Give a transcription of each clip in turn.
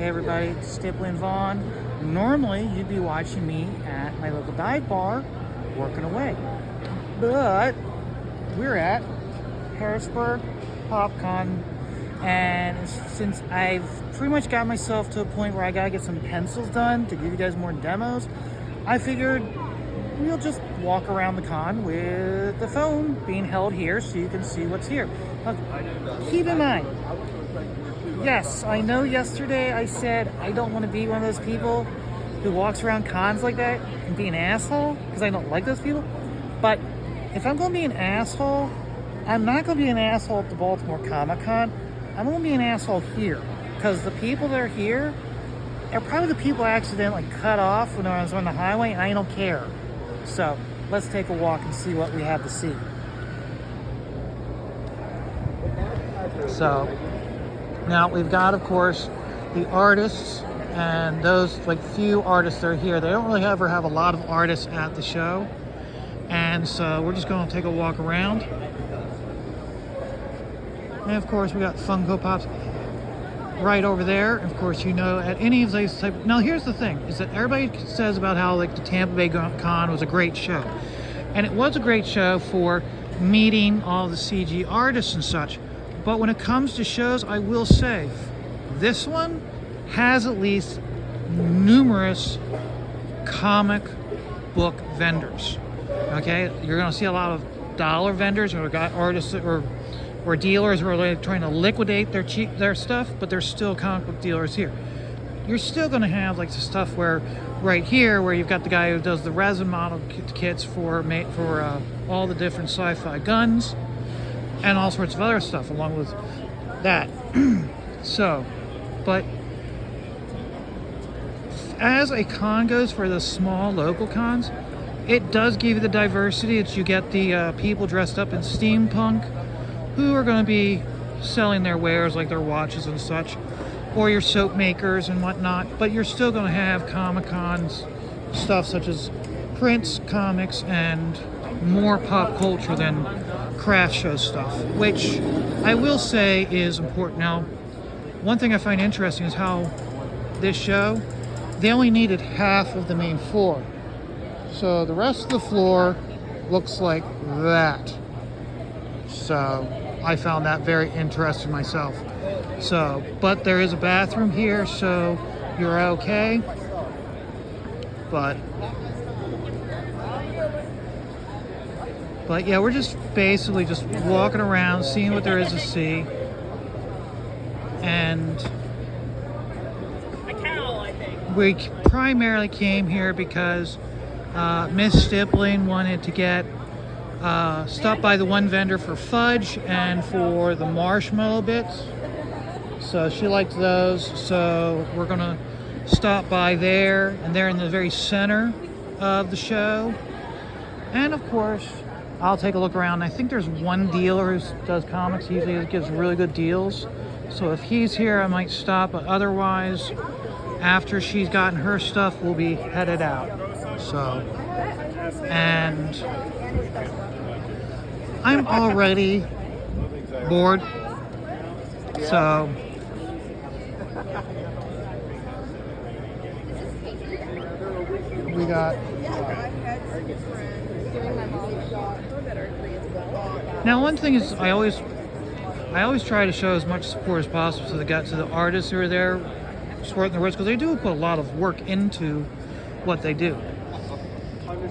Hey everybody, it's Stippling Vaughn. Normally you'd be watching me at my local dive bar working away, but we're at Harrisburg PopCon, and since I've pretty much got myself to a point where I gotta get some pencils done to give you guys more demos, I figured we'll just walk around the con with the phone being held here so you can see what's here. Now, keep in mind, yes, I know yesterday I said I don't want to be one of those people who walks around cons like that and be an asshole because I don't like those people. But if I'm going to be an asshole, I'm not going to be an asshole at the Baltimore Comic Con. I'm going to be an asshole here because the people that are here are probably the people I accidentally cut off when I was on the highway, and I don't care. So let's take a walk and see what we have to see. So now we've got, of course, the artists, and those like few artists that are here. They don't really ever have a lot of artists at the show, and so we're just going to take a walk around. And of course, we got Funko Pops right over there. Of course, you know, at any of these type. Now, here's the thing: is that everybody says about how like the Tampa Bay Con was a great show, and it was a great show for meeting all the CG artists and such. But when it comes to shows, I will say, this one has at least numerous comic book vendors. Okay, you're going to see a lot of dollar vendors or artists or dealers who are like trying to liquidate their stuff, but there's still comic book dealers here. You're still going to have like the stuff where right here, where you've got the guy who does the resin model kits for all the different sci-fi guns and all sorts of other stuff along with that. So, but as a con goes for the small local cons, it does give you the diversity that you get the people dressed up in steampunk who are going to be selling their wares like their watches and such, or your soap makers and whatnot, but you're still going to have Comic-Con's stuff such as prints, comics, and more pop culture than craft show stuff, which I will say is important. Now, one thing I find interesting is how this show, they only needed half of the main floor. So the rest of the floor looks like that. So I found that very interesting myself. So, but there is a bathroom here, so you're okay. But yeah, we're just basically just walking around, seeing what there is to see. And we primarily came here because Miss Stippling wanted to get stop by the one vendor for fudge and for the marshmallow bits. So she liked those, so we're gonna stop by there, and they're in the very center of the show. And of course, I'll take a look around. I think there's one dealer who does comics. He usually gives really good deals. So if he's here, I might stop. But otherwise, after she's gotten her stuff, we'll be headed out. So, and I'm already bored. So, we got. Now, one thing is, I always try to show as much support as possible to the artists who are there, supporting the works, because they do put a lot of work into what they do.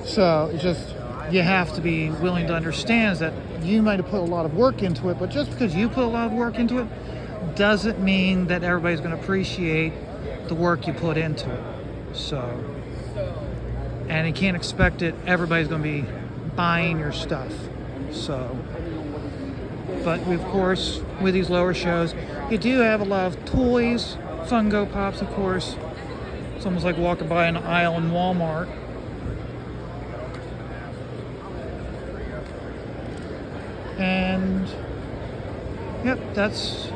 So it's just, you have to be willing to understand that you might have put a lot of work into it, but just because you put a lot of work into it doesn't mean that everybody's going to appreciate the work you put into it. So, and you can't expect it, everybody's going to be buying your stuff. So, but of course, with these lower shows, you do have a lot of toys, Funko Pops, of course. It's almost like walking by an aisle in Walmart. And yep, that's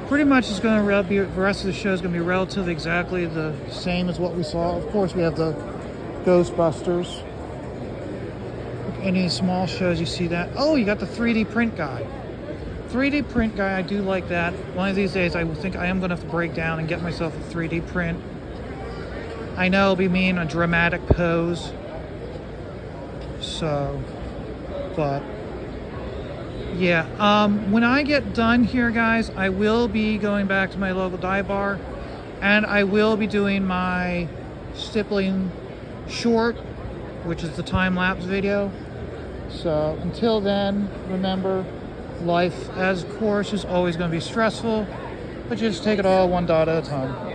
pretty much is going to be, the rest of the show is going to be relatively exactly the same as what we saw. Of course, we have the Ghostbusters. Any small shows, you see that. Oh, you got the 3D print guy. 3D print guy, I do like that. One of these days, I think I am going to have to break down and get myself a 3D print. I know it'll be me in a dramatic pose. So, but yeah. When I get done here, guys, I will be going back to my local dive bar, and I will be doing my Stippling short, which is the time-lapse video. So until then, remember, life, as of course, is always going to be stressful, but just take it all one dot at a time.